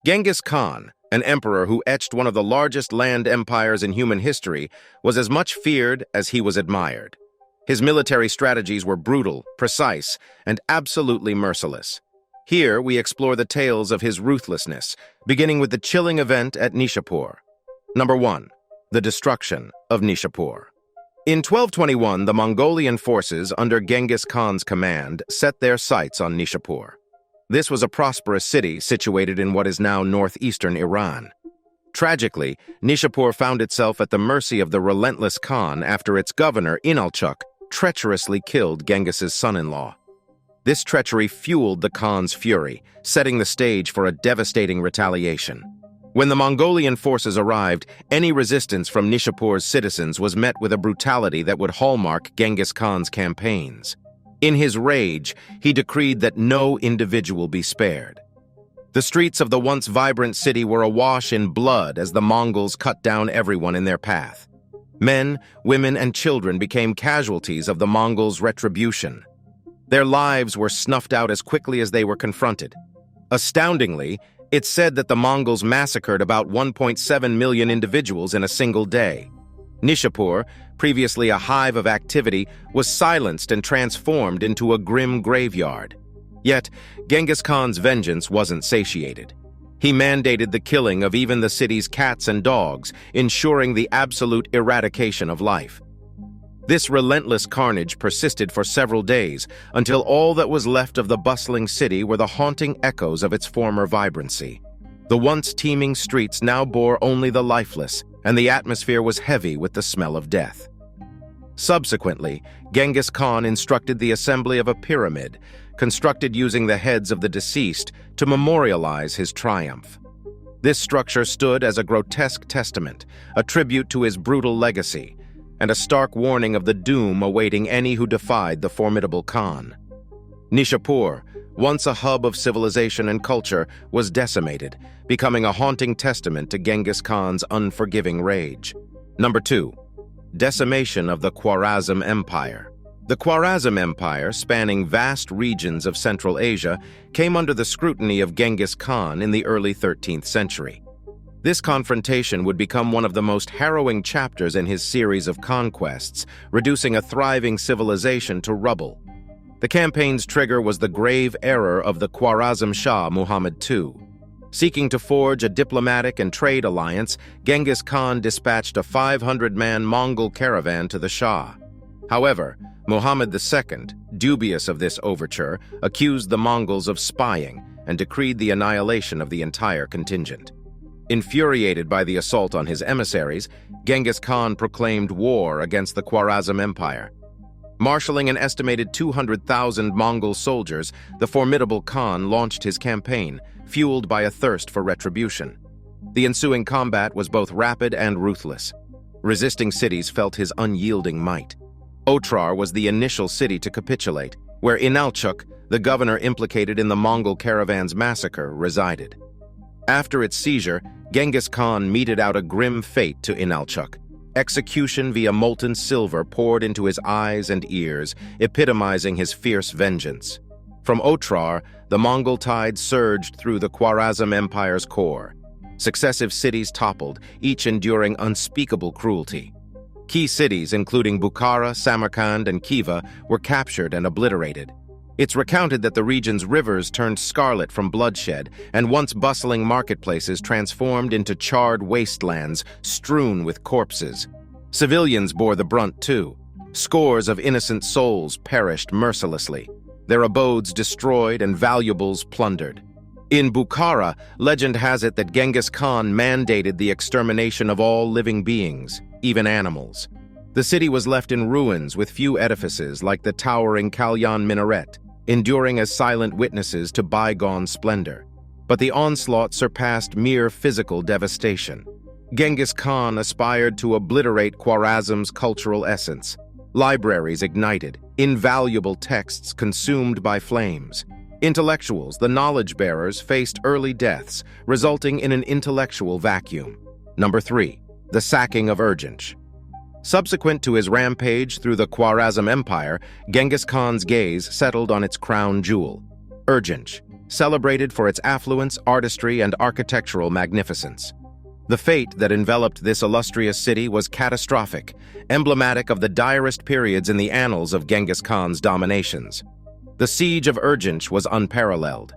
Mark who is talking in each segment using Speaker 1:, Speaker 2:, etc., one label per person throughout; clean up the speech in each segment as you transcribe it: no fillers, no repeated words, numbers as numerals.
Speaker 1: Genghis Khan, an emperor who etched one of the largest land empires in human history, was as much feared as he was admired. His military strategies were brutal, precise, and absolutely merciless. Here we explore the tales of his ruthlessness, beginning with the chilling event at Nishapur. Number 1. The destruction of Nishapur. In 1221, the Mongolian forces under Genghis Khan's command set their sights on Nishapur. This was a prosperous city situated in what is now northeastern Iran. Tragically, Nishapur found itself at the mercy of the relentless Khan after its governor, Inalchuq, treacherously killed Genghis's son-in-law. This treachery fueled the Khan's fury, setting the stage for a devastating retaliation. When the Mongolian forces arrived, any resistance from Nishapur's citizens was met with a brutality that would hallmark Genghis Khan's campaigns. In his rage, he decreed that no individual be spared. The streets of the once vibrant city were awash in blood as the Mongols cut down everyone in their path. Men, women, and children became casualties of the Mongols' retribution. Their lives were snuffed out as quickly as they were confronted. Astoundingly, it's said that the Mongols massacred about 1.7 million individuals in a single day. Nishapur, previously a hive of activity, was silenced and transformed into a grim graveyard. Yet, Genghis Khan's vengeance wasn't satiated. He mandated the killing of even the city's cats and dogs, ensuring the absolute eradication of life. This relentless carnage persisted for several days, until all that was left of the bustling city were the haunting echoes of its former vibrancy. The once teeming streets now bore only the lifeless, and the atmosphere was heavy with the smell of death. Subsequently, Genghis Khan instructed the assembly of a pyramid, constructed using the heads of the deceased, to memorialize his triumph. This structure stood as a grotesque testament, a tribute to his brutal legacy, and a stark warning of the doom awaiting any who defied the formidable Khan. Nishapur, once a hub of civilization and culture, was decimated, becoming a haunting testament to Genghis Khan's unforgiving rage. Number 2. Decimation of the Khwarezm Empire. The Khwarezm Empire, spanning vast regions of Central Asia, came under the scrutiny of Genghis Khan in the early 13th century. This confrontation would become one of the most harrowing chapters in his series of conquests, reducing a thriving civilization to rubble. The campaign's trigger was the grave error of the Khwarezm Shah Muhammad II. Seeking to forge a diplomatic and trade alliance, Genghis Khan dispatched a 500-man Mongol caravan to the Shah. However, Muhammad II, dubious of this overture, accused the Mongols of spying and decreed the annihilation of the entire contingent. Infuriated by the assault on his emissaries, Genghis Khan proclaimed war against the Khwarezm Empire. Marshalling an estimated 200,000 Mongol soldiers, the formidable Khan launched his campaign, fueled by a thirst for retribution. The ensuing combat was both rapid and ruthless. Resisting cities felt his unyielding might. Otrar was the initial city to capitulate, where Inalchuq, the governor implicated in the Mongol caravan's massacre, resided. After its seizure, Genghis Khan meted out a grim fate to Inalchuq. Execution via molten silver poured into his eyes and ears, epitomizing his fierce vengeance. From Otrar, the Mongol tide surged through the Khwarezm Empire's core. Successive cities toppled, each enduring unspeakable cruelty. Key cities, including Bukhara, Samarkand, and Khiva, were captured and obliterated. It's recounted that the region's rivers turned scarlet from bloodshed, and once bustling marketplaces transformed into charred wastelands strewn with corpses. Civilians bore the brunt too. Scores of innocent souls perished mercilessly, their abodes destroyed and valuables plundered. In Bukhara, legend has it that Genghis Khan mandated the extermination of all living beings, even animals. The city was left in ruins with few edifices like the towering Kalyan minaret, enduring as silent witnesses to bygone splendor. But the onslaught surpassed mere physical devastation. Genghis Khan aspired to obliterate Khwarezm's cultural essence. Libraries ignited, invaluable texts consumed by flames. Intellectuals, the knowledge bearers, faced early deaths, resulting in an intellectual vacuum. Number 3. The sacking of Urgench. Subsequent to his rampage through the Khwarezm Empire, Genghis Khan's gaze settled on its crown jewel, Urgench. celebrated for its affluence, artistry, and architectural magnificence. The fate that enveloped this illustrious city was catastrophic, emblematic of the direst periods in the annals of Genghis Khan's dominations. The siege of Urgench was unparalleled.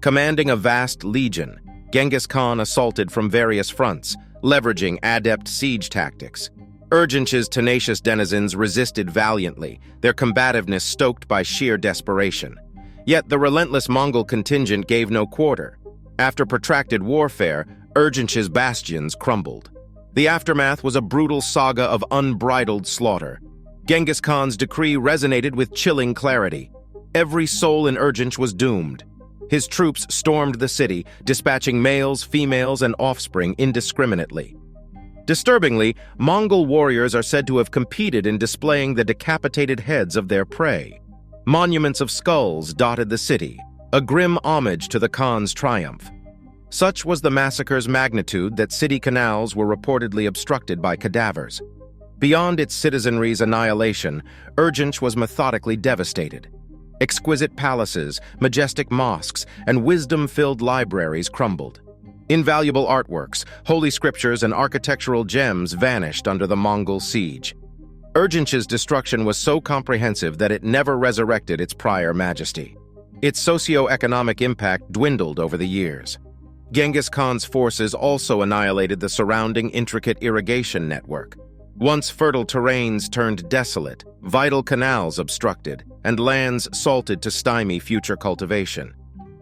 Speaker 1: Commanding a vast legion, Genghis Khan assaulted from various fronts, leveraging adept siege tactics. Urgench's tenacious denizens resisted valiantly, their combativeness stoked by sheer desperation. Yet the relentless Mongol contingent gave no quarter. After protracted warfare, Urgench's bastions crumbled. The aftermath was a brutal saga of unbridled slaughter. Genghis Khan's decree resonated with chilling clarity. Every soul in Urgench was doomed. His troops stormed the city, dispatching males, females, and offspring indiscriminately. Disturbingly, Mongol warriors are said to have competed in displaying the decapitated heads of their prey. Monuments of skulls dotted the city, a grim homage to the Khan's triumph. Such was the massacre's magnitude that city canals were reportedly obstructed by cadavers. Beyond its citizenry's annihilation, Urgench was methodically devastated. Exquisite palaces, majestic mosques, and wisdom-filled libraries crumbled. Invaluable artworks, holy scriptures, and architectural gems vanished under the Mongol siege. Urgench's destruction was so comprehensive that it never resurrected its prior majesty. Its socio-economic impact dwindled over the years. Genghis Khan's forces also annihilated the surrounding intricate irrigation network. Once fertile terrains turned desolate, vital canals obstructed, and lands salted to stymie future cultivation.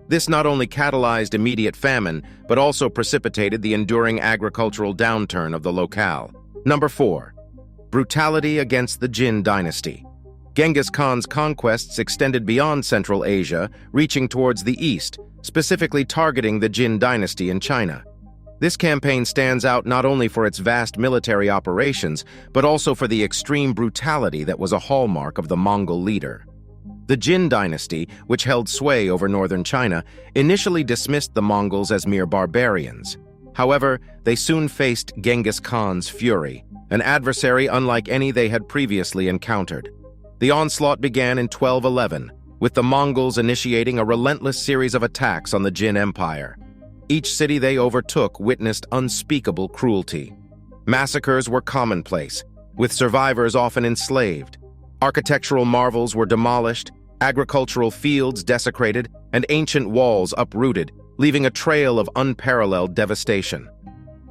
Speaker 1: This not only catalyzed immediate famine, but also precipitated the enduring agricultural downturn of the locale. Number 4. Brutality against the Jin dynasty. Genghis Khan's conquests extended beyond Central Asia, reaching towards the east, specifically targeting the Jin dynasty in China. This campaign stands out not only for its vast military operations, but also for the extreme brutality that was a hallmark of the Mongol leader. The Jin dynasty, which held sway over northern China, initially dismissed the Mongols as mere barbarians. However, they soon faced Genghis Khan's fury, an adversary unlike any they had previously encountered. The onslaught began in 1211, with the Mongols initiating a relentless series of attacks on the Jin Empire. Each city they overtook witnessed unspeakable cruelty. Massacres were commonplace, with survivors often enslaved. Architectural marvels were demolished, agricultural fields desecrated, and ancient walls uprooted, leaving a trail of unparalleled devastation.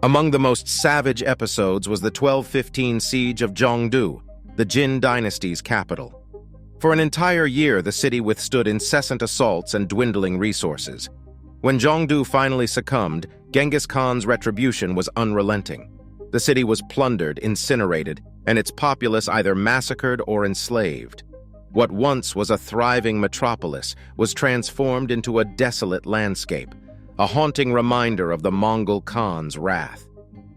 Speaker 1: Among the most savage episodes was the 1215 siege of Zhongdu, the Jin dynasty's capital. For an entire year, the city withstood incessant assaults and dwindling resources. When Zhongdu finally succumbed, Genghis Khan's retribution was unrelenting. The city was plundered, incinerated, and its populace either massacred or enslaved. What once was a thriving metropolis was transformed into a desolate landscape, a haunting reminder of the Mongol Khan's wrath.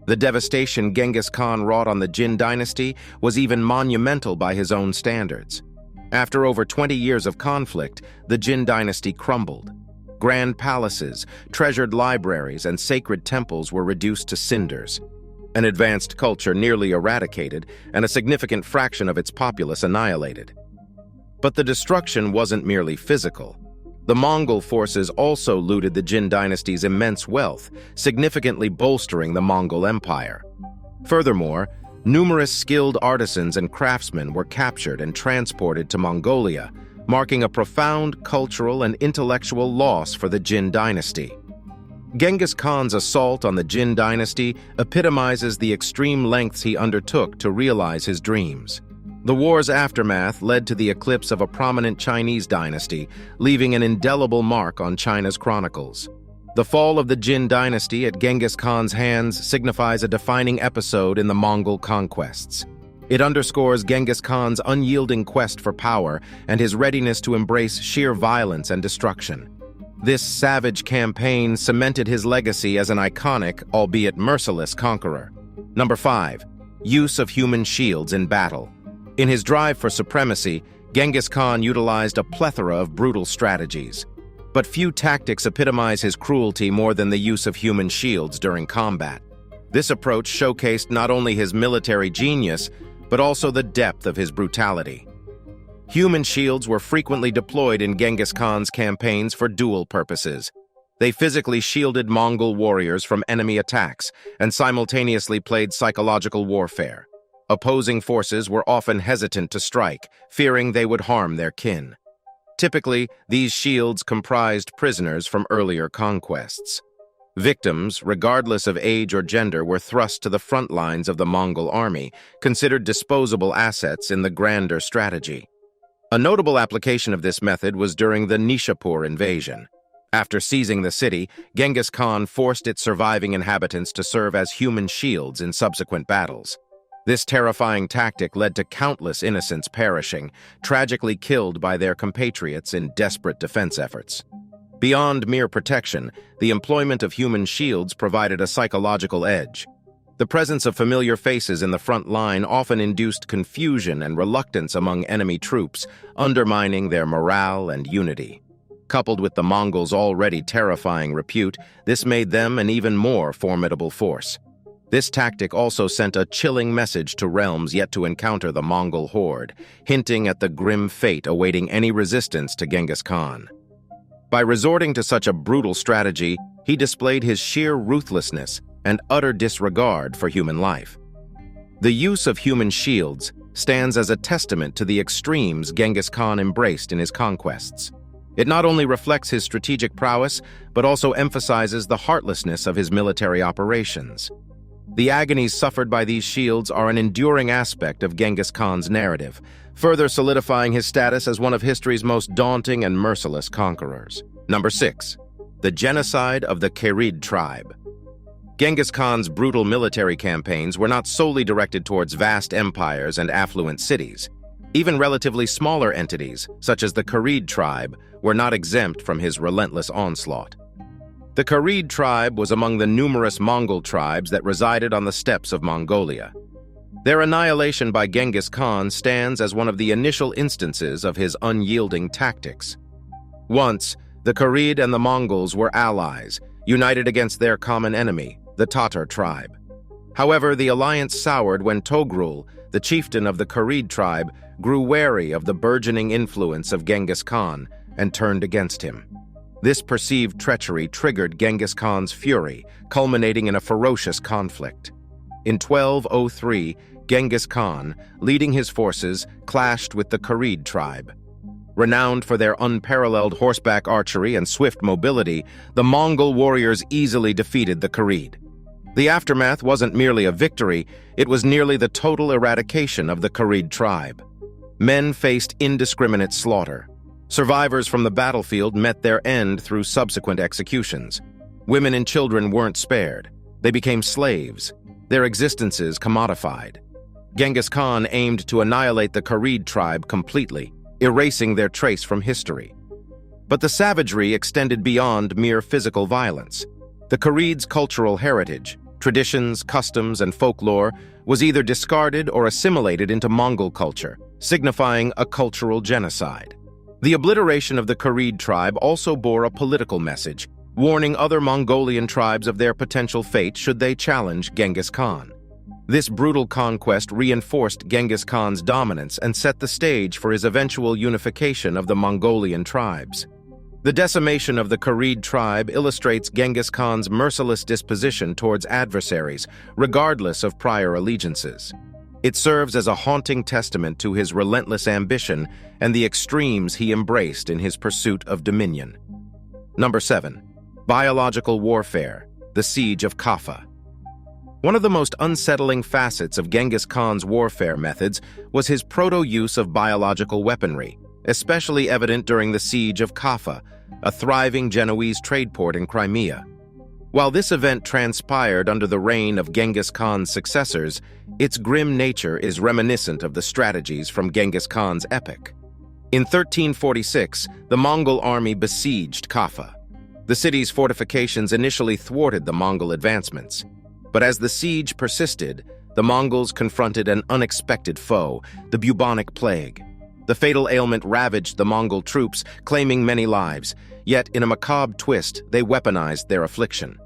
Speaker 1: The devastation Genghis Khan wrought on the Jin dynasty was even monumental by his own standards. After over 20 years of conflict, the Jin dynasty crumbled. Grand palaces, treasured libraries, and sacred temples were reduced to cinders. An advanced culture nearly eradicated, and a significant fraction of its populace annihilated. But the destruction wasn't merely physical. The Mongol forces also looted the Jin dynasty's immense wealth, significantly bolstering the Mongol Empire. Furthermore, numerous skilled artisans and craftsmen were captured and transported to Mongolia, marking a profound cultural and intellectual loss for the Jin dynasty. Genghis Khan's assault on the Jin dynasty epitomizes the extreme lengths he undertook to realize his dreams. The war's aftermath led to the eclipse of a prominent Chinese dynasty, leaving an indelible mark on China's chronicles. The fall of the Jin dynasty at Genghis Khan's hands signifies a defining episode in the Mongol conquests. It underscores Genghis Khan's unyielding quest for power and his readiness to embrace sheer violence and destruction. This savage campaign cemented his legacy as an iconic, albeit merciless, conqueror. Number 5. Use of human shields in battle. In his drive for supremacy, Genghis Khan utilized a plethora of brutal strategies. But few tactics epitomize his cruelty more than the use of human shields during combat. This approach showcased not only his military genius, but also the depth of his brutality. Human shields were frequently deployed in Genghis Khan's campaigns for dual purposes. They physically shielded Mongol warriors from enemy attacks and simultaneously played psychological warfare. Opposing forces were often hesitant to strike, fearing they would harm their kin. Typically, these shields comprised prisoners from earlier conquests. Victims, regardless of age or gender, were thrust to the front lines of the Mongol army, considered disposable assets in the grander strategy. A notable application of this method was during the Nishapur invasion. After seizing the city, Genghis Khan forced its surviving inhabitants to serve as human shields in subsequent battles. This terrifying tactic led to countless innocents perishing, tragically killed by their compatriots in desperate defense efforts. Beyond mere protection, the employment of human shields provided a psychological edge. The presence of familiar faces in the front line often induced confusion and reluctance among enemy troops, undermining their morale and unity. Coupled with the Mongols' already terrifying repute, this made them an even more formidable force. This tactic also sent a chilling message to realms yet to encounter the Mongol horde, hinting at the grim fate awaiting any resistance to Genghis Khan. By resorting to such a brutal strategy, he displayed his sheer ruthlessness and utter disregard for human life. The use of human shields stands as a testament to the extremes Genghis Khan embraced in his conquests. It not only reflects his strategic prowess, but also emphasizes the heartlessness of his military operations. The agonies suffered by these shields are an enduring aspect of Genghis Khan's narrative, further solidifying his status as one of history's most daunting and merciless conquerors. Number 6. The genocide of the Kirid tribe. Genghis Khan's brutal military campaigns were not solely directed towards vast empires and affluent cities. Even relatively smaller entities, such as the Kirid tribe, were not exempt from his relentless onslaught. The Kirid tribe was among the numerous Mongol tribes that resided on the steppes of Mongolia. Their annihilation by Genghis Khan stands as one of the initial instances of his unyielding tactics. Once, the Kirid and the Mongols were allies, united against their common enemy, the Tatar tribe. However, the alliance soured when Togrul, the chieftain of the Kirid tribe, grew wary of the burgeoning influence of Genghis Khan and turned against him. This perceived treachery triggered Genghis Khan's fury, culminating in a ferocious conflict. In 1203, Genghis Khan, leading his forces, clashed with the Kirid tribe. Renowned for their unparalleled horseback archery and swift mobility, the Mongol warriors easily defeated the Kirid. The aftermath wasn't merely a victory, it was nearly the total eradication of the Kirid tribe. Men faced indiscriminate slaughter. Survivors from the battlefield met their end through subsequent executions. Women and children weren't spared. They became slaves, their existences commodified. Genghis Khan aimed to annihilate the Kirid tribe completely, erasing their trace from history. But the savagery extended beyond mere physical violence. The Kirid's cultural heritage, traditions, customs, and folklore was either discarded or assimilated into Mongol culture, signifying a cultural genocide. The obliteration of the Kirid tribe also bore a political message, warning other Mongolian tribes of their potential fate should they challenge Genghis Khan. This brutal conquest reinforced Genghis Khan's dominance and set the stage for his eventual unification of the Mongolian tribes. The decimation of the Kirid tribe illustrates Genghis Khan's merciless disposition towards adversaries, regardless of prior allegiances. It serves as a haunting testament to his relentless ambition and the extremes he embraced in his pursuit of dominion. Number 7. Biological warfare, the siege of Kaffa. One of the most unsettling facets of Genghis Khan's warfare methods was his proto-use of biological weaponry, especially evident during the siege of Kaffa, a thriving Genoese trade port in Crimea. While this event transpired under the reign of Genghis Khan's successors, its grim nature is reminiscent of the strategies from Genghis Khan's epic. In 1346, the Mongol army besieged Kaffa. The city's fortifications initially thwarted the Mongol advancements. But as the siege persisted, the Mongols confronted an unexpected foe, the bubonic plague. The fatal ailment ravaged the Mongol troops, claiming many lives, yet in a macabre twist, they weaponized their affliction.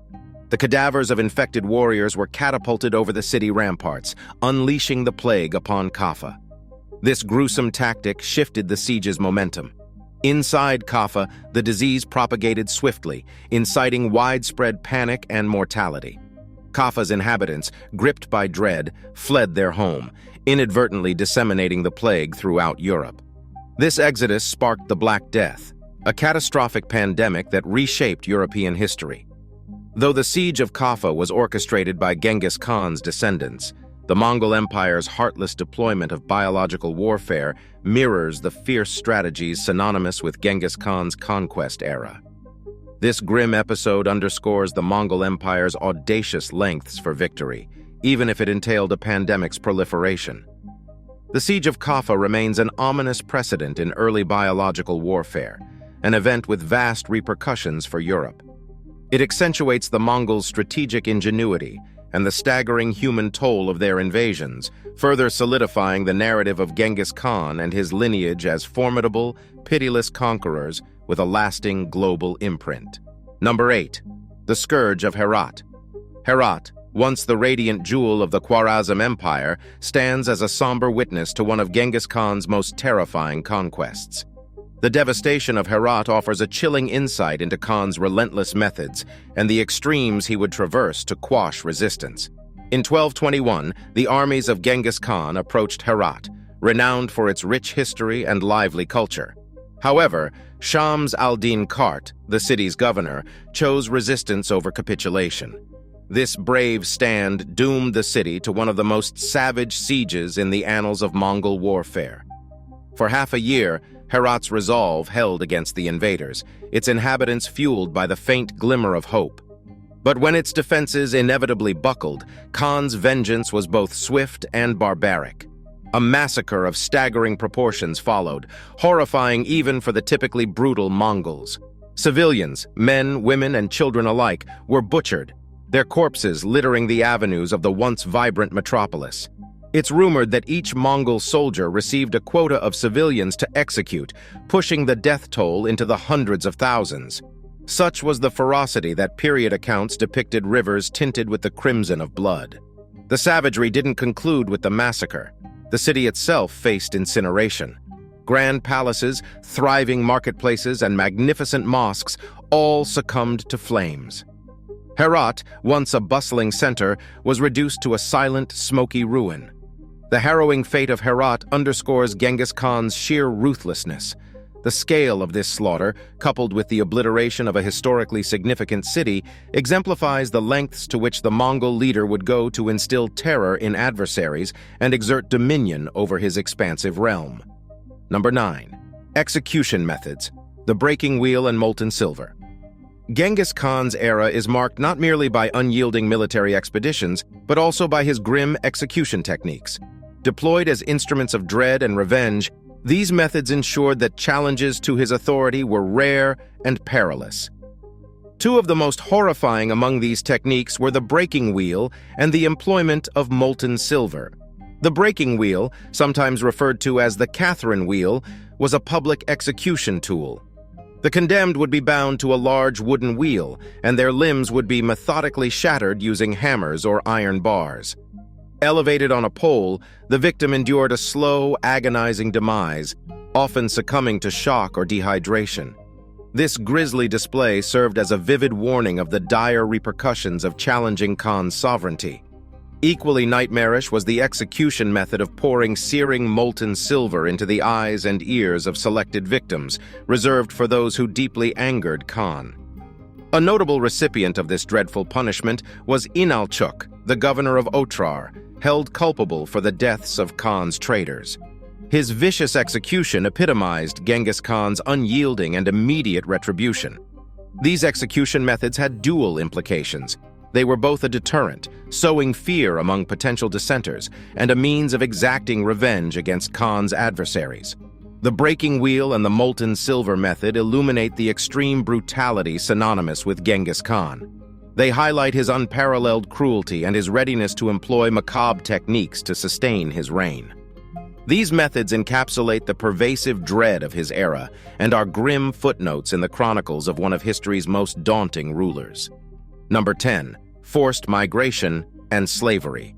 Speaker 1: The cadavers of infected warriors were catapulted over the city ramparts, unleashing the plague upon Kaffa. This gruesome tactic shifted the siege's momentum. Inside Kaffa, the disease propagated swiftly, inciting widespread panic and mortality. Kaffa's inhabitants, gripped by dread, fled their home, inadvertently disseminating the plague throughout Europe. This exodus sparked the Black Death, a catastrophic pandemic that reshaped European history. Though the siege of Kaffa was orchestrated by Genghis Khan's descendants, the Mongol Empire's heartless deployment of biological warfare mirrors the fierce strategies synonymous with Genghis Khan's conquest era. This grim episode underscores the Mongol Empire's audacious lengths for victory, even if it entailed a pandemic's proliferation. The Siege of Kaffa remains an ominous precedent in early biological warfare, an event with vast repercussions for Europe. It accentuates the Mongols' strategic ingenuity and the staggering human toll of their invasions, further solidifying the narrative of Genghis Khan and his lineage as formidable, pitiless conquerors with a lasting global imprint. Number 8. The Scourge of Herat. Herat, once the radiant jewel of the Khwarezm Empire, stands as a somber witness to one of Genghis Khan's most terrifying conquests. The devastation of Herat offers a chilling insight into Khan's relentless methods and the extremes he would traverse to quash resistance. In 1221, the armies of Genghis Khan approached Herat, renowned for its rich history and lively culture. However, Shams al-Din Kart, the city's governor, chose resistance over capitulation. This brave stand doomed the city to one of the most savage sieges in the annals of Mongol warfare. For half a year, Herat's resolve held against the invaders, its inhabitants fueled by the faint glimmer of hope. But when its defenses inevitably buckled, Khan's vengeance was both swift and barbaric. A massacre of staggering proportions followed, horrifying even for the typically brutal Mongols. Civilians, men, women, and children alike, were butchered, their corpses littering the avenues of the once vibrant metropolis. It's rumored that each Mongol soldier received a quota of civilians to execute, pushing the death toll into the hundreds of thousands. Such was the ferocity that period accounts depicted rivers tinted with the crimson of blood. The savagery didn't conclude with the massacre. The city itself faced incineration. Grand palaces, thriving marketplaces, and magnificent mosques all succumbed to flames. Herat, once a bustling center, was reduced to a silent, smoky ruin. The harrowing fate of Herat underscores Genghis Khan's sheer ruthlessness. The scale of this slaughter, coupled with the obliteration of a historically significant city, exemplifies the lengths to which the Mongol leader would go to instill terror in adversaries and exert dominion over his expansive realm. Number 9. Execution methods, the breaking wheel and molten silver. Genghis Khan's era is marked not merely by unyielding military expeditions, but also by his grim execution techniques. Deployed as instruments of dread and revenge, these methods ensured that challenges to his authority were rare and perilous. Two of the most horrifying among these techniques were the breaking wheel and the employment of molten silver. The breaking wheel, sometimes referred to as the Catherine wheel, was a public execution tool. The condemned would be bound to a large wooden wheel, and their limbs would be methodically shattered using hammers or iron bars. Elevated on a pole, the victim endured a slow, agonizing demise, often succumbing to shock or dehydration. This grisly display served as a vivid warning of the dire repercussions of challenging Khan's sovereignty. Equally nightmarish was the execution method of pouring searing molten silver into the eyes and ears of selected victims, reserved for those who deeply angered Khan. A notable recipient of this dreadful punishment was Inalchuk, the governor of Otrar, held culpable for the deaths of Khan's traitors. His vicious execution epitomized Genghis Khan's unyielding and immediate retribution. These execution methods had dual implications. They were both a deterrent, sowing fear among potential dissenters, and a means of exacting revenge against Khan's adversaries. The breaking wheel and the molten silver method illuminate the extreme brutality synonymous with Genghis Khan. They highlight his unparalleled cruelty and his readiness to employ macabre techniques to sustain his reign. These methods encapsulate the pervasive dread of his era and are grim footnotes in the chronicles of one of history's most daunting rulers. Number 10. Forced migration and slavery.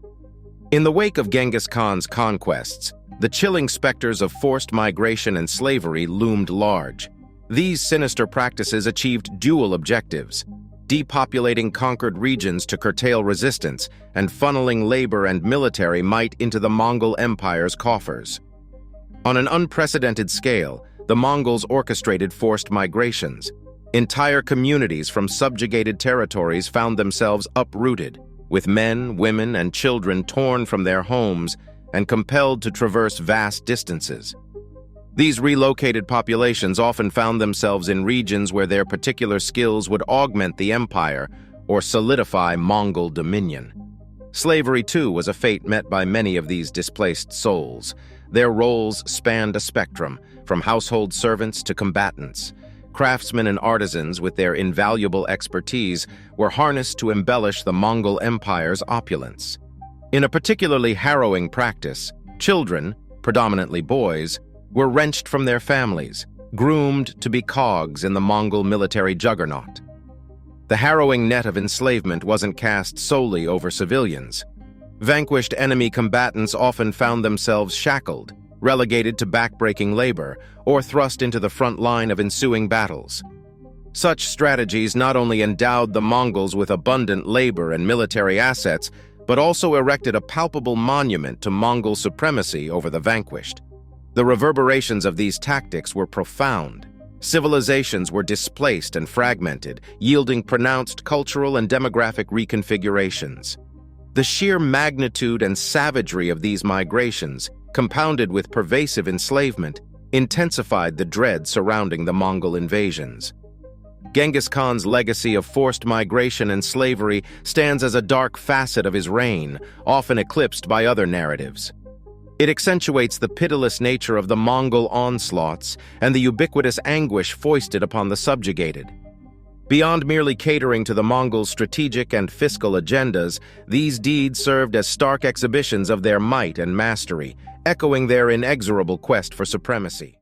Speaker 1: In the wake of Genghis Khan's conquests, The chilling specters of forced migration and slavery loomed large. These sinister practices achieved dual objectives: depopulating conquered regions to curtail resistance and funneling labor and military might into the Mongol Empire's coffers. On an unprecedented scale, the Mongols orchestrated forced migrations. Entire communities from subjugated territories found themselves uprooted, with men, women, and children torn from their homes and compelled to traverse vast distances. These relocated populations often found themselves in regions where their particular skills would augment the empire or solidify Mongol dominion. Slavery, too, was a fate met by many of these displaced souls. Their roles spanned a spectrum, from household servants to combatants. Craftsmen and artisans, with their invaluable expertise, were harnessed to embellish the Mongol Empire's opulence. In a particularly harrowing practice, children, predominantly boys, were wrenched from their families, groomed to be cogs in the Mongol military juggernaut. The harrowing net of enslavement wasn't cast solely over civilians. Vanquished enemy combatants often found themselves shackled, relegated to backbreaking labor, or thrust into the front line of ensuing battles. Such strategies not only endowed the Mongols with abundant labor and military assets, but also erected a palpable monument to Mongol supremacy over the vanquished. The reverberations of these tactics were profound. Civilizations were displaced and fragmented, yielding pronounced cultural and demographic reconfigurations. The sheer magnitude and savagery of these migrations, compounded with pervasive enslavement, intensified the dread surrounding the Mongol invasions. Genghis Khan's legacy of forced migration and slavery stands as a dark facet of his reign, often eclipsed by other narratives. It accentuates the pitiless nature of the Mongol onslaughts and the ubiquitous anguish foisted upon the subjugated. Beyond merely catering to the Mongols' strategic and fiscal agendas, these deeds served as stark exhibitions of their might and mastery, echoing their inexorable quest for supremacy.